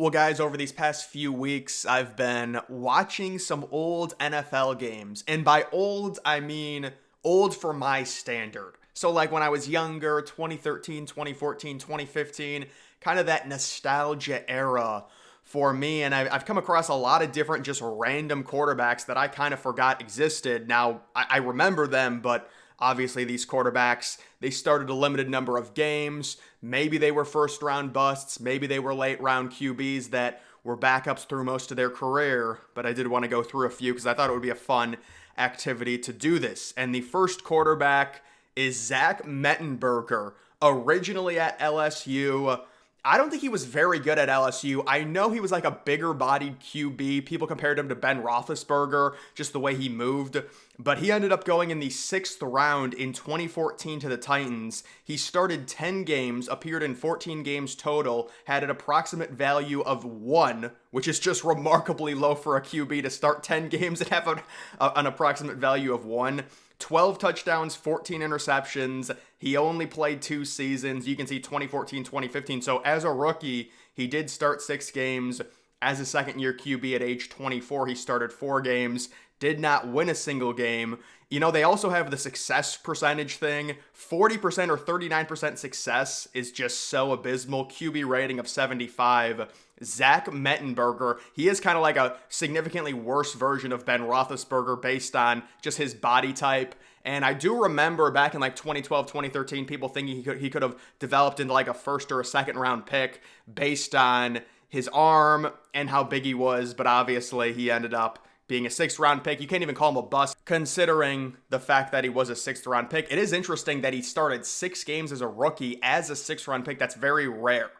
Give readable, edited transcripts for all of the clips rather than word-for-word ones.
Well, guys, over these past few weeks, I've been watching some old NFL games. And by old, I mean old for my standard. So, like when I was younger, 2013, 2014, 2015, kind of that nostalgia era for me. And I've come across a lot of different, just random quarterbacks that I kind of forgot existed. Now, I remember them, but obviously, these quarterbacks, they started a limited number of games. Maybe they were first round busts. Maybe they were late round QBs that were backups through most of their career. But I did want to go through a few because I thought it would be a fun activity to do this. And the first quarterback is Zach Mettenberger, originally at LSU. I don't think he was very good at LSU. I know he was like a bigger bodied QB. People compared him to Ben Roethlisberger, just the way he moved. But he ended up going in the sixth round in 2014 to the Titans. He started 10 games, appeared in 14 games total, had an approximate value of 1, which is just remarkably low for a QB to start 10 games and have an approximate value of 1. 12 touchdowns, 14 interceptions. He only played 2 seasons. You can see 2014, 2015. So as a rookie, he did start 6 games. As a second-year QB at age 24, he started 4 games, did not win a single game. You know, they also have the success percentage thing. 40% or 39% success is just so abysmal. QB rating of 75. Zach Mettenberger, he is kind of like a significantly worse version of Ben Roethlisberger based on just his body type. And I do remember back in like 2012, 2013, people thinking he could have developed into like a first or a second round pick based on his arm and how big he was. But obviously he ended up being a 6th round pick. You can't even call him a bust considering the fact that he was a 6th round pick. It is interesting that he started 6 games as a rookie as a 6th round pick. That's very rare.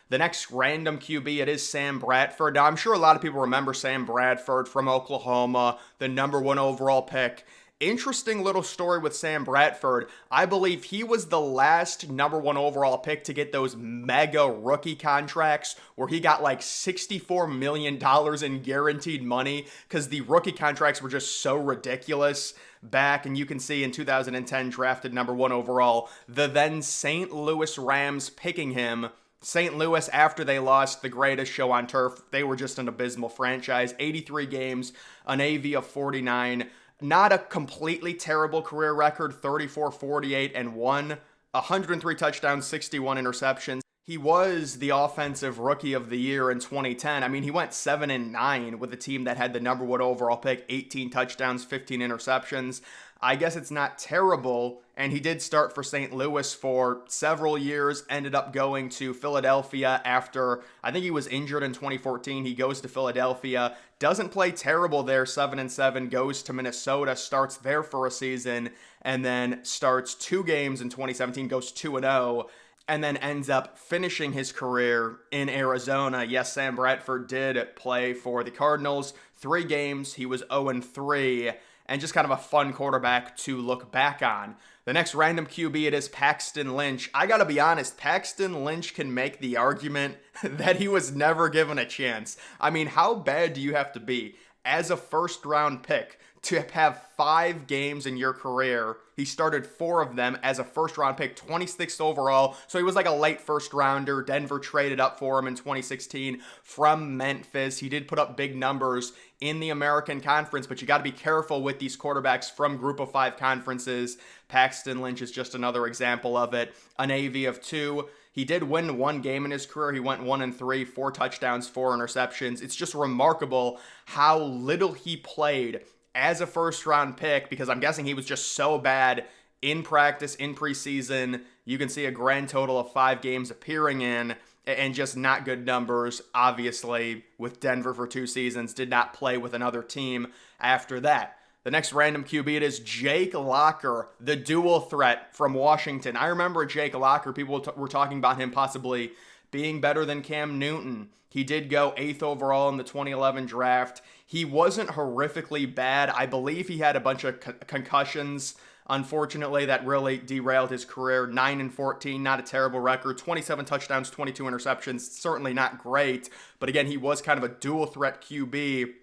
The next random QB, it is Sam Bradford. Now, I'm sure a lot of people remember Sam Bradford from Oklahoma, the number 1 overall pick. Interesting little story with Sam Bradford. I believe he was the last number 1 overall pick to get those mega rookie contracts where he got like $64 million in guaranteed money because the rookie contracts were just so ridiculous back. And you can see in 2010, drafted number 1 overall, the then St. Louis Rams picking him. St. Louis, after they lost the greatest show on turf, they were just an abysmal franchise. 83 games, an AV of 49. Not a completely terrible career record, 34, 48, and 1. 103 touchdowns, 61 interceptions. He was the offensive rookie of the year in 2010. I mean, he went 7-9 with a team that had the number 1 overall pick, 18 touchdowns, 15 interceptions. I guess it's not terrible, and he did start for St. Louis for several years, ended up going to Philadelphia after, I think he was injured in 2014. He goes to Philadelphia, doesn't play terrible there, 7-7, goes to Minnesota, starts there for a season, and then starts 2 games in 2017, goes 2-0, and then ends up finishing his career in Arizona. Yes, Sam Bradford did play for the Cardinals. 3 games, he was 0-3, and just kind of a fun quarterback to look back on. The next random QB, it is Paxton Lynch. I gotta be honest, Paxton Lynch can make the argument that he was never given a chance. I mean, how bad do you have to be as a first round pick to have 5 games in your career? He started 4 of them as a first round pick, 26th overall. So he was like a late first rounder. Denver traded up for him in 2016 from Memphis. He did put up big numbers in the American Conference, but you got to be careful with these quarterbacks from Group of 5 conferences. Paxton Lynch is just another example of it. An AV of 2. He did win 1 game in his career. He went 1-3, 4 touchdowns, 4 interceptions. It's just remarkable how little he played as a first round pick, because I'm guessing he was just so bad in practice, in preseason. You can see a grand total of 5 games appearing in, and just not good numbers, obviously, with Denver for 2 seasons. Did not play with another team after that. The next random QB, it is Jake Locker, the dual threat from Washington. I remember Jake Locker, people were talking about him possibly being better than Cam Newton. He did go 8th overall in the 2011 draft. He wasn't horrifically bad. I believe he had a bunch of concussions, unfortunately, that really derailed his career. 9-14, not a terrible record. 27 touchdowns, 22 interceptions. Certainly not great. But again, he was kind of a dual threat QB.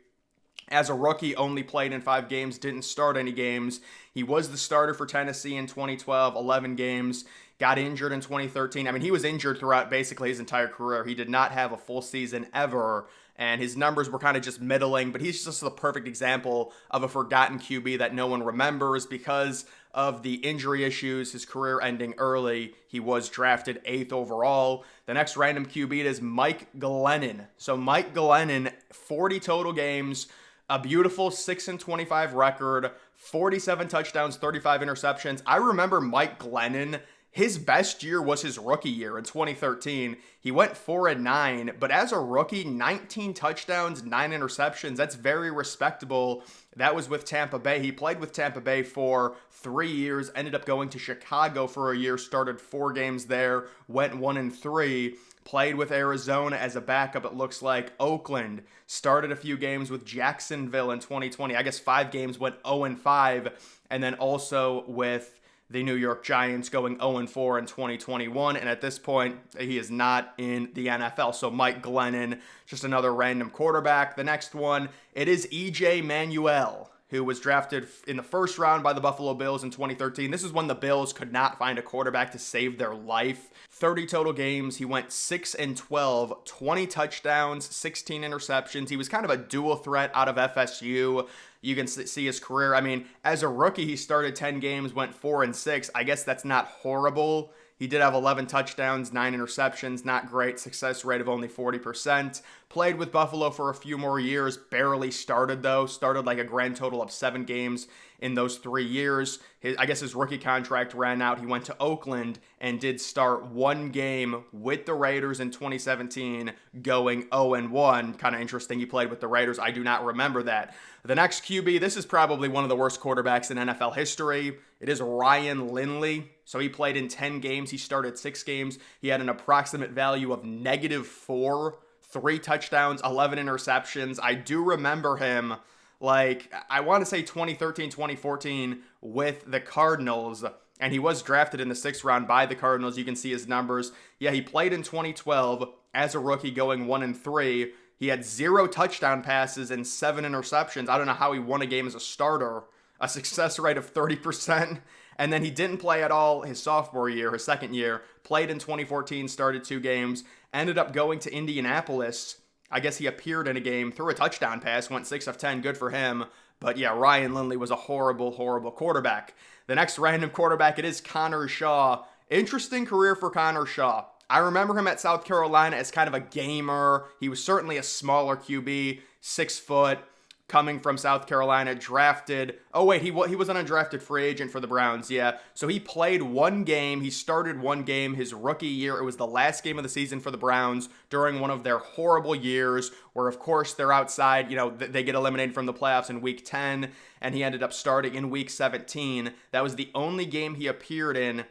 As a rookie, only played in 5 games, didn't start any games. He was the starter for Tennessee in 2012, 11 games. got injured in 2013. I mean, he was injured throughout basically his entire career. He did not have a full season ever, and his numbers were kind of just middling, but he's just the perfect example of a forgotten QB that no one remembers because of the injury issues, his career ending early. He was drafted 8th overall. The next random QB is Mike Glennon. So Mike Glennon, 40 total games, a beautiful 6-25 record, 47 touchdowns, 35 interceptions. I remember Mike Glennon. His best year was his rookie year in 2013. He went 4-9, but as a rookie, 19 touchdowns, 9 interceptions. That's very respectable. That was with Tampa Bay. He played with Tampa Bay for 3 years, ended up going to Chicago for a year, started 4 games there, went 1-3. Played with Arizona as a backup, it looks like. Oakland started a few games with Jacksonville in 2020. I guess 5 games, went 0-5. And then also with the New York Giants going 0-4 in 2021. And at this point, he is not in the NFL. So Mike Glennon, just another random quarterback. The next one, it is EJ Manuel, who was drafted in the first round by the Buffalo Bills in 2013. This is when the Bills could not find a quarterback to save their life. 30 total games. He went 6-12, 20 touchdowns, 16 interceptions. He was kind of a dual threat out of FSU. You can see his career. I mean, as a rookie, he started 10 games, went 4-6. I guess that's not horrible. He did have 11 touchdowns, 9 interceptions, not great. Success rate of only 40%. Played with Buffalo for a few more years, barely started though. Started like a grand total of 7 games in those 3 years. I guess his rookie contract ran out. He went to Oakland and did start 1 game with the Raiders in 2017, going 0-1. Kind of interesting. He played with the Raiders. I do not remember that. The next QB, this is probably one of the worst quarterbacks in NFL history. It is Ryan Lindley. So he played in 10 games. He started 6 games. He had an approximate value of -4, 3 touchdowns, 11 interceptions. I do remember him, like, I want to say 2013, 2014 with the Cardinals. And he was drafted in the 6th round by the Cardinals. You can see his numbers. Yeah, he played in 2012 as a rookie going 1-3. He had 0 touchdown passes and 7 interceptions. I don't know how he won a game as a starter. A success rate of 30%. And then he didn't play at all his sophomore year, his second year. Played in 2014, started 2 games. Ended up going to Indianapolis. I guess he appeared in a game, threw a touchdown pass, went 6 of 10. Good for him. But yeah, Ryan Lindley was a horrible, horrible quarterback. The next random quarterback, it is Connor Shaw. Interesting career for Connor Shaw. I remember him at South Carolina as kind of a gamer. He was certainly a smaller QB, 6 foot, coming from South Carolina, drafted. Oh wait, he was an undrafted free agent for the Browns, yeah. So he played 1 game. He started 1 game his rookie year. It was the last game of the season for the Browns during one of their horrible years where, of course, they're outside. You know, they get eliminated from the playoffs in week 10, and he ended up starting in week 17. That was the only game he appeared in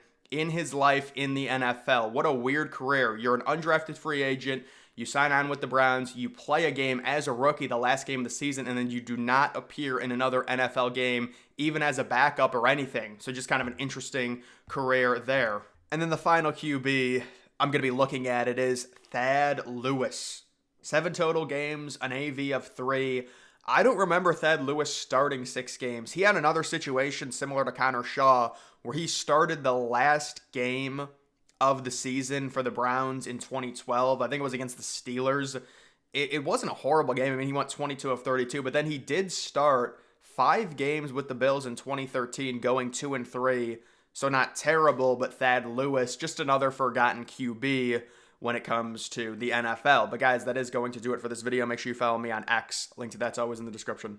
his life in the NFL. What a weird career. You're an undrafted free agent. You sign on with the Browns. You play a game as a rookie, the last game of the season, and then you do not appear in another NFL game, even as a backup or anything. So just kind of an interesting career there. And then the final QB I'm going to be looking at it is Thad Lewis. 7 total games, an AV of 3. I don't remember Thad Lewis starting 6 games. He had another situation similar to Connor Shaw where he started the last game of the season for the Browns in 2012. I think it was against the Steelers. It wasn't a horrible game. I mean, he went 22 of 32, but then he did start 5 games with the Bills in 2013, going 2-3. So not terrible, but Thad Lewis, just another forgotten QB when it comes to the NFL. But guys, that is going to do it for this video. Make sure you follow me on X. Link to that's always in the description.